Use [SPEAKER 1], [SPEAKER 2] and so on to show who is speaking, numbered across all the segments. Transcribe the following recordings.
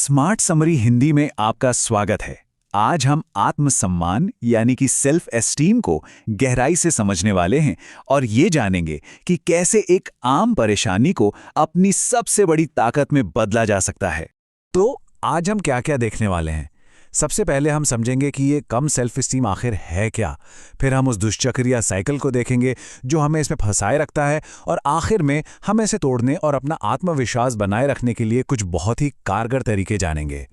[SPEAKER 1] Smart summary Hindi में आपका स्वागत है। आज हम आत्मसम्मान यानी कि सेल्फ एस्टीम को गहराई से समझने वाले हैं और ये जानेंगे कि कैसे एक आम परेशानी को अपनी सबसे बड़ी ताकत में बदला जा सकता है। तो आज हम क्या-क्या देखने वाले हैं। सबसे पहले हम समझेंगे कि ये कम सेल्फ एस्टीम आखिर है क्या। फिर हम उस दुष्चक्र या साइकिल को देखेंगे जो हमें इसमें फंसाए रखता है और आखिर में हम इसे तोड़ने और अपना आत्मविश्वास बनाए रखने के लिए कुछ बहुत ही कारगर तरीके जानेंगे।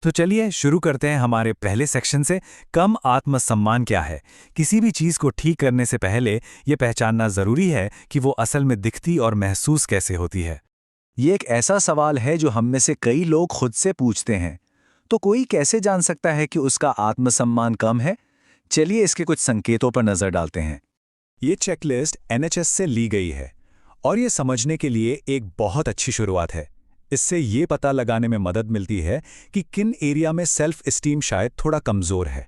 [SPEAKER 1] तो चलिए शुरू करते हैं हमारे पहले सेक्शन से। कम आत्मसम्मान क्या है। किसी भी चीज़ को ठीक करने से पहले ये पहचानना ज़रूरी है कि वो असल में दिखती और महसूस कैसे होती है। ये एक ऐसा सवाल है जो हम में से कई लोग खुद से पूछते हैं। तो कोई कैसे जान सकता है कि उसका आत्मसम्मान कम है? चलिए इसके कुछ संकेतों पर नजर डालते हैं। ये चेकलिस्ट एनएचएस से ली गई है और ये समझने के लिए एक बहुत अच्छी शुरुआत है। इससे ये पता लगाने में मदद मिलती है कि किन एरिया में सेल्फ एस्टीम शायद थोड़ा कमजोर है।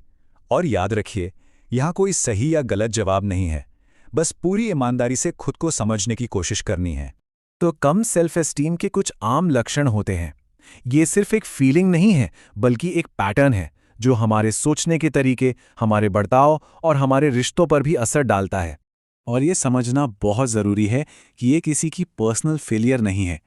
[SPEAKER 1] और याद रखिए, यहाँ कोई सही या गलत जवाब नहीं है, बस पूरी ईमानदारी से खुद को समझने की कोशिश करनी है। तो कम सेल्फ एस्टीम के कुछ आम लक्षण होते हैं। ये सिर्फ एक फीलिंग नहीं है, बल्कि एक पैटर्न है जो हमारे सोचने के तरीके, हमारे बर्ताव और हमारे रिश्तों पर भी असर डालता है। और ये समझना बहुत ज़रूरी है कि ये किसी की पर्सनल फेलियर नहीं है।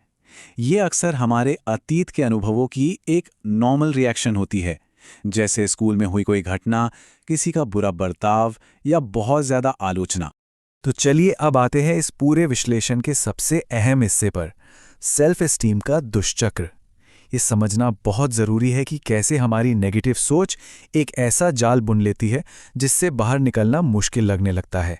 [SPEAKER 1] ये अक्सर हमारे अतीत के अनुभवों की एक नॉर्मल रिएक्शन होती है, जैसे स्कूल में हुई कोई घटना, किसी का बुरा बर्ताव या बहुत ज़्यादा आलोचना। तो चलिए अब आते हैं इस पूरे विश्लेषण के सबसे अहम हिस्से पर, सेल्फ एस्टीम का दुष्चक्र। ये समझना बहुत ज़रूरी है कि कैसे हमारी नेगेटिव सोच एक ऐसा जाल बुन लेती है जिससे बाहर निकलना मुश्किल लगने लगता है।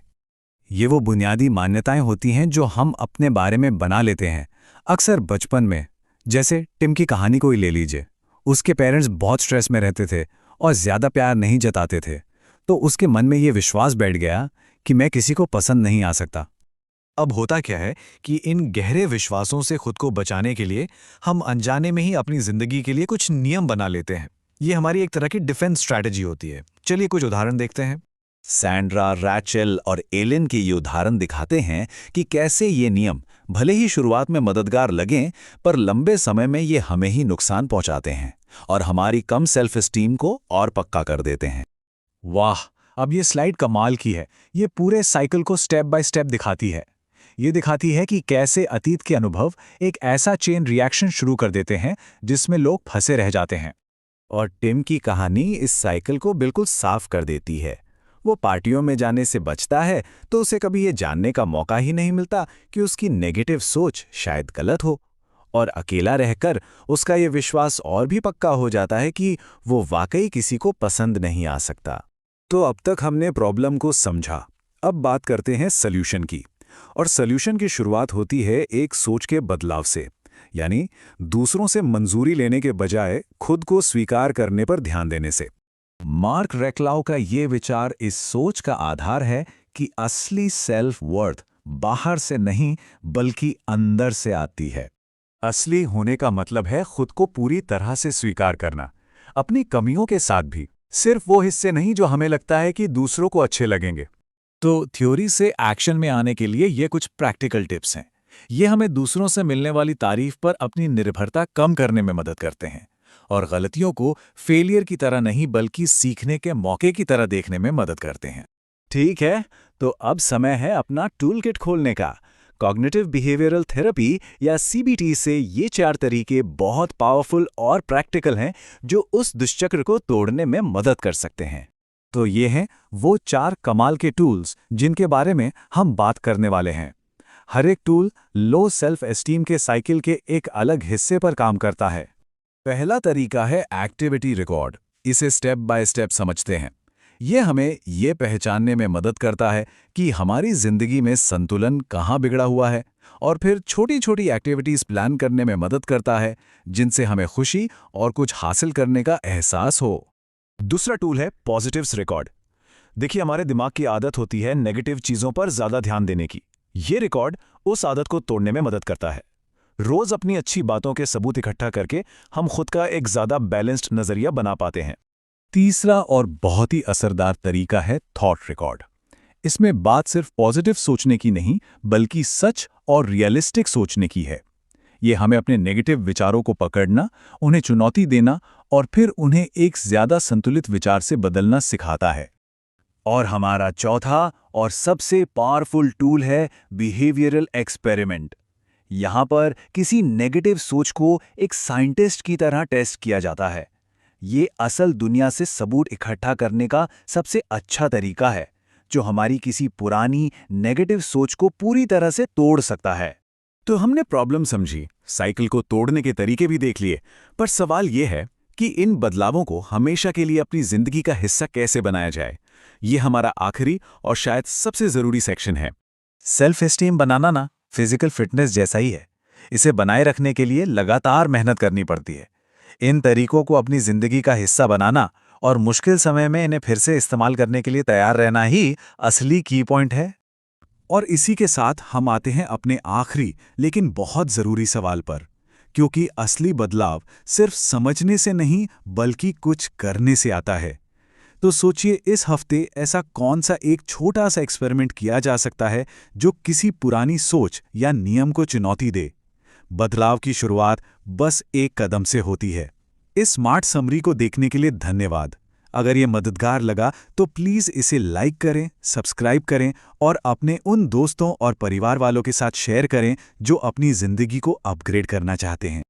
[SPEAKER 1] ये वो बुनियादी मान्यताएं होती हैं जो हम अपने बारे में बना लेते हैं, अक्सर बचपन में। जैसे टिम की कहानी को ही ले लीजिए। उसके पेरेंट्स बहुत स्ट्रेस में रहते थे और ज़्यादा प्यार नहीं जताते थे, तो उसके मन में ये विश्वास बैठ गया कि मैं किसी को पसंद नहीं आ सकता। अब होता क्या है कि इन गहरे विश्वासों से खुद को बचाने के लिए हम अनजाने में ही अपनी जिंदगी के लिए कुछ नियम बना लेते हैं। ये हमारी एक तरह की डिफेंस स्ट्रैटेजी होती है। चलिए कुछ उदाहरण देखते हैं। सैंड्रा, रैचल और एलिन के ये उदाहरण दिखाते हैं कि कैसे ये नियम भले ही शुरुआत में मददगार लगें, पर लंबे समय में ये हमें ही नुकसान पहुंचाते हैं और हमारी कम सेल्फ एस्टीम को और पक्का कर देते हैं। वाह, अब ये स्लाइड कमाल की है। ये पूरे साइकिल को स्टेप बाय स्टेप दिखाती है। ये दिखाती है कि कैसे अतीत के अनुभव एक ऐसा चेन रिएक्शन शुरू कर देते हैं जिसमें लोग फंसे रह जाते हैं। और टिम की कहानी इस साइकिल को बिल्कुल साफ कर देती है। वो पार्टियों में जाने से बचता है तो उसे कभी ये जानने का मौका ही नहीं मिलता कि उसकी नेगेटिव सोच शायद गलत हो, और अकेला रहकर उसका ये विश्वास और भी पक्का हो जाता है कि वो वाकई किसी को पसंद नहीं आ सकता। तो अब तक हमने प्रॉब्लम को समझा, अब बात करते हैं सॉल्यूशन की। और सॉल्यूशन की शुरुआत होती है एक सोच के बदलाव से, यानी दूसरों से मंजूरी लेने के बजाय खुद को स्वीकार करने पर ध्यान देने से। मार्क रेक्लाउ का ये विचार इस सोच का आधार है कि असली सेल्फ वर्थ बाहर से नहीं बल्कि अंदर से आती है। असली होने का मतलब है खुद को पूरी तरह से स्वीकार करना, अपनी कमियों के साथ भी, सिर्फ वो हिस्से नहीं जो हमें लगता है कि दूसरों को अच्छे लगेंगे। तो थ्योरी से एक्शन में आने के लिए ये कुछ प्रैक्टिकल टिप्स हैं। ये हमें दूसरों से मिलने वाली तारीफ पर अपनी निर्भरता कम करने में मदद करते हैं और गलतियों को फेलियर की तरह नहीं बल्कि सीखने के मौके की तरह देखने में मदद करते हैं। ठीक है, तो अब समय है अपना टूल किट खोलने का। कॉग्निटिव बिहेवियरल थेरेपी या सीबीटी से ये 4 तरीके बहुत पावरफुल और प्रैक्टिकल हैं जो उस दुष्चक्र को तोड़ने में मदद कर सकते हैं। तो ये हैं वो 4 कमाल के टूल्स जिनके बारे में हम बात करने वाले हैं। हर एक टूल लो सेल्फ एस्टीम के साइकिल के एक अलग हिस्से पर काम करता है। पहला तरीका है एक्टिविटी रिकॉर्ड। इसे स्टेप बाय स्टेप समझते हैं। ये हमें ये पहचानने में मदद करता है कि हमारी जिंदगी में संतुलन कहाँ बिगड़ा हुआ है, और फिर छोटी छोटी एक्टिविटीज प्लान करने में मदद करता है जिनसे हमें खुशी और कुछ हासिल करने का एहसास हो। दूसरा टूल है पॉजिटिव्स रिकॉर्ड। देखिए, हमारे दिमाग की आदत होती है नेगेटिव चीजों पर ज्यादा ध्यान देने की। ये रिकॉर्ड उस आदत को तोड़ने में मदद करता है। रोज अपनी अच्छी बातों के सबूत इकट्ठा करके हम खुद का एक ज्यादा बैलेंस्ड नजरिया बना पाते हैं। तीसरा और बहुत ही असरदार तरीका है थॉट रिकॉर्ड। इसमें बात सिर्फ पॉजिटिव सोचने की नहीं बल्कि सच और रियलिस्टिक सोचने की है। ये हमें अपने नेगेटिव विचारों को पकड़ना, उन्हें चुनौती देना और फिर उन्हें एक ज्यादा संतुलित विचार से बदलना सिखाता है। और हमारा चौथा और सबसे पावरफुल टूल है बिहेवियरल एक्सपेरिमेंट। यहाँ पर किसी नेगेटिव सोच को एक साइंटिस्ट की तरह टेस्ट किया जाता है। ये असल दुनिया से सबूत इकट्ठा करने का सबसे अच्छा तरीका है, जो हमारी किसी पुरानी नेगेटिव सोच को पूरी तरह से तोड़ सकता है। तो हमने प्रॉब्लम समझी, साइकिल को तोड़ने के तरीके भी देख लिए, पर सवाल ये है कि इन बदलावों को हमेशा के लिए अपनी जिंदगी का हिस्सा कैसे बनाया जाए। ये हमारा आखिरी और शायद सबसे जरूरी सेक्शन है। सेल्फ एस्टीम बनाना ना फिजिकल फिटनेस जैसा ही है। इसे बनाए रखने के लिए लगातार मेहनत करनी पड़ती है। इन तरीकों को अपनी जिंदगी का हिस्सा बनाना और मुश्किल समय में इन्हें फिर से इस्तेमाल करने के लिए तैयार रहना ही असली की पॉइंट है। और इसी के साथ हम आते हैं अपने आखिरी लेकिन बहुत जरूरी सवाल पर, क्योंकि असली बदलाव सिर्फ समझने से नहीं बल्कि कुछ करने से आता है। तो सोचिए, इस हफ्ते ऐसा कौन सा एक छोटा सा एक्सपेरिमेंट किया जा सकता है जो किसी पुरानी सोच या नियम को चुनौती दे। बदलाव की शुरुआत बस एक कदम से होती है। इस स्मार्ट समरी को देखने के लिए धन्यवाद। अगर ये मददगार लगा तो प्लीज़ इसे लाइक करें, सब्सक्राइब करें और अपने उन दोस्तों और परिवार वालों के साथ शेयर करें जो अपनी ज़िंदगी को अपग्रेड करना चाहते हैं।